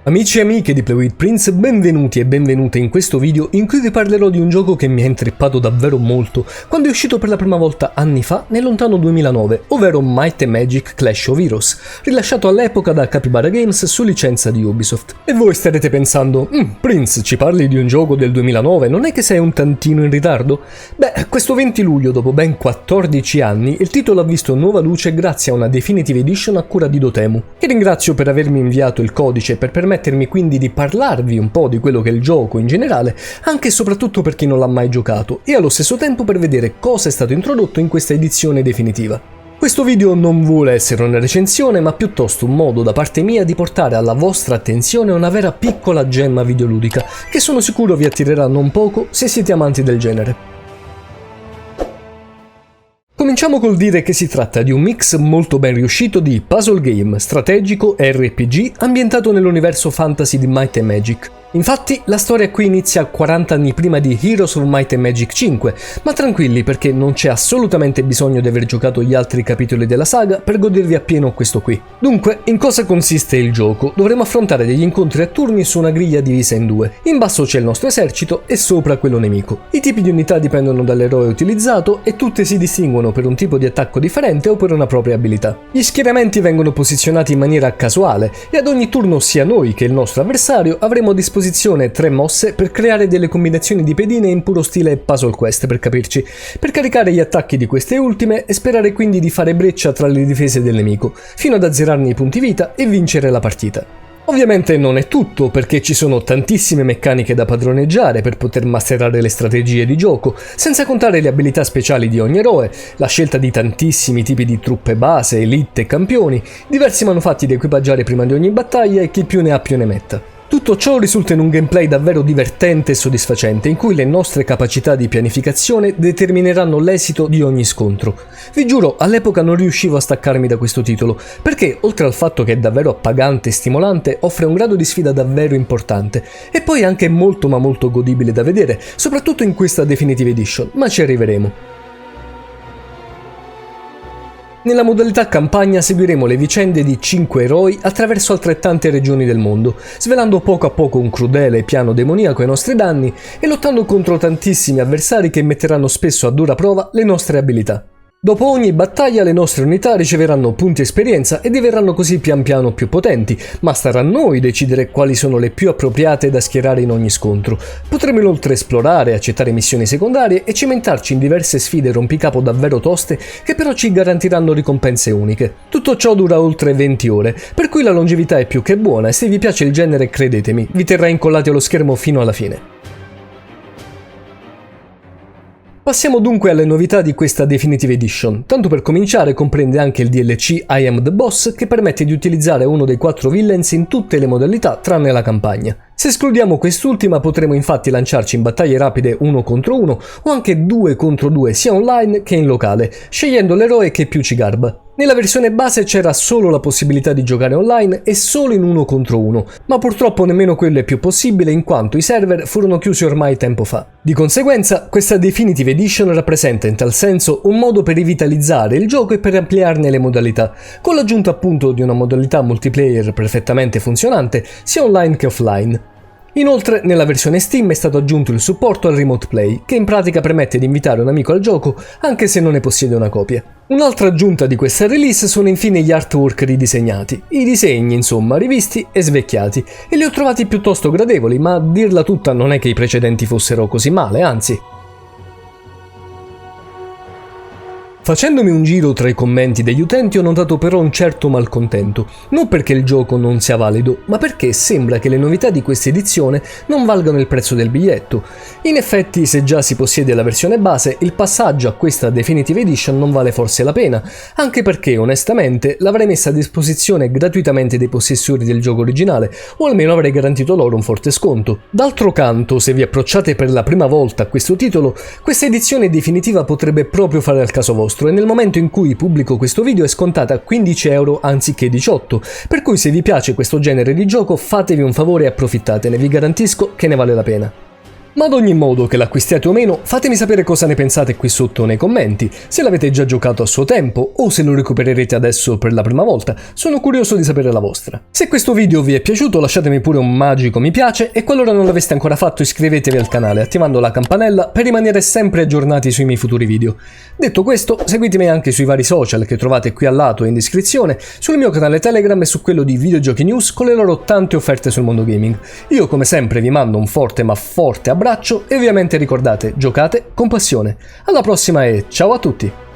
Amici e amiche di Play with Prince, benvenuti e benvenute in questo video in cui vi parlerò di un gioco che mi ha intrippato davvero molto quando è uscito per la prima volta anni fa nel lontano 2009, ovvero Might & Magic Clash of Heroes, rilasciato all'epoca da Capybara Games su licenza di Ubisoft. E voi starete pensando, Prince, ci parli di un gioco del 2009, non è che sei un tantino in ritardo? Beh, questo 20 luglio, dopo ben 14 anni, il titolo ha visto nuova luce grazie a una Definitive Edition a cura di Dotemu, che ringrazio per avermi inviato il codice per permettermi quindi di parlarvi un po' di quello che è il gioco in generale, anche e soprattutto per chi non l'ha mai giocato, e allo stesso tempo per vedere cosa è stato introdotto in questa edizione definitiva. Questo video non vuole essere una recensione, ma piuttosto un modo da parte mia di portare alla vostra attenzione una vera piccola gemma videoludica, che sono sicuro vi attirerà non poco se siete amanti del genere. Cominciamo col dire che si tratta di un mix molto ben riuscito di puzzle game, strategico e RPG ambientato nell'universo fantasy di Might & Magic. Infatti, la storia qui inizia 40 anni prima di Heroes of Might & Magic 5, ma tranquilli perché non c'è assolutamente bisogno di aver giocato gli altri capitoli della saga per godervi appieno questo qui. Dunque, in cosa consiste il gioco? Dovremo affrontare degli incontri a turni su una griglia divisa in due. In basso c'è il nostro esercito e sopra quello nemico. I tipi di unità dipendono dall'eroe utilizzato e tutte si distinguono per un tipo di attacco differente o per una propria abilità. Gli schieramenti vengono posizionati in maniera casuale e ad ogni turno sia noi che il nostro avversario avremo a disposizione 3 mosse per creare delle combinazioni di pedine in puro stile puzzle quest, per capirci, per caricare gli attacchi di queste ultime e sperare quindi di fare breccia tra le difese del nemico, fino ad azzerarne i punti vita e vincere la partita. Ovviamente non è tutto, perché ci sono tantissime meccaniche da padroneggiare per poter masterare le strategie di gioco, senza contare le abilità speciali di ogni eroe, la scelta di tantissimi tipi di truppe base, elite e campioni, diversi manufatti da equipaggiare prima di ogni battaglia e chi più ne ha più ne metta. Tutto ciò risulta in un gameplay davvero divertente e soddisfacente, in cui le nostre capacità di pianificazione determineranno l'esito di ogni scontro. Vi giuro, all'epoca non riuscivo a staccarmi da questo titolo, perché oltre al fatto che è davvero appagante e stimolante, offre un grado di sfida davvero importante, e poi anche molto ma molto godibile da vedere, soprattutto in questa Definitive Edition, ma ci arriveremo. Nella modalità campagna seguiremo le vicende di 5 eroi attraverso altrettante regioni del mondo, svelando poco a poco un crudele piano demoniaco ai nostri danni e lottando contro tantissimi avversari che metteranno spesso a dura prova le nostre abilità. Dopo ogni battaglia le nostre unità riceveranno punti esperienza e diverranno così pian piano più potenti, ma starà a noi decidere quali sono le più appropriate da schierare in ogni scontro. Potremo inoltre esplorare, accettare missioni secondarie e cimentarci in diverse sfide rompicapo davvero toste che però ci garantiranno ricompense uniche. Tutto ciò dura oltre 20 ore, per cui la longevità è più che buona e se vi piace il genere, credetemi, vi terrà incollati allo schermo fino alla fine. Passiamo dunque alle novità di questa Definitive Edition. Tanto per cominciare comprende anche il DLC I Am the Boss, che permette di utilizzare uno dei 4 villains in tutte le modalità tranne la campagna. Se escludiamo quest'ultima potremo infatti lanciarci in battaglie rapide 1 contro 1 o anche 2 contro 2 sia online che in locale, scegliendo l'eroe che più ci garba. Nella versione base c'era solo la possibilità di giocare online e solo in 1 contro 1, ma purtroppo nemmeno quello è più possibile in quanto i server furono chiusi ormai tempo fa. Di conseguenza, questa Definitive Edition rappresenta in tal senso un modo per rivitalizzare il gioco e per ampliarne le modalità, con l'aggiunta appunto di una modalità multiplayer perfettamente funzionante sia online che offline. Inoltre, nella versione Steam è stato aggiunto il supporto al Remote Play, che in pratica permette di invitare un amico al gioco anche se non ne possiede una copia. Un'altra aggiunta di questa release sono infine gli artwork ridisegnati, i disegni insomma rivisti e svecchiati, e li ho trovati piuttosto gradevoli, ma a dirla tutta non è che i precedenti fossero così male, anzi. Facendomi un giro tra i commenti degli utenti ho notato però un certo malcontento, non perché il gioco non sia valido, ma perché sembra che le novità di questa edizione non valgano il prezzo del biglietto. In effetti, se già si possiede la versione base, il passaggio a questa Definitive Edition non vale forse la pena, anche perché onestamente l'avrei messa a disposizione gratuitamente dei possessori del gioco originale, o almeno avrei garantito loro un forte sconto. D'altro canto, se vi approcciate per la prima volta a questo titolo, questa edizione definitiva potrebbe proprio fare al caso vostro, e nel momento in cui pubblico questo video è scontata a 15 euro anziché 18, per cui se vi piace questo genere di gioco fatevi un favore e approfittatene, vi garantisco che ne vale la pena. Ma ad ogni modo, che l'acquistiate o meno, fatemi sapere cosa ne pensate qui sotto nei commenti, se l'avete già giocato a suo tempo o se lo recupererete adesso per la prima volta, sono curioso di sapere la vostra. Se questo video vi è piaciuto lasciatemi pure un magico mi piace e qualora non l'aveste ancora fatto iscrivetevi al canale attivando la campanella per rimanere sempre aggiornati sui miei futuri video. Detto questo, seguitemi anche sui vari social che trovate qui al lato e in descrizione, sul mio canale Telegram e su quello di Videogiochi News con le loro tante offerte sul mondo gaming. Io come sempre vi mando un forte ma forte abbraccio e ovviamente ricordate, giocate con passione. Alla prossima e ciao a tutti!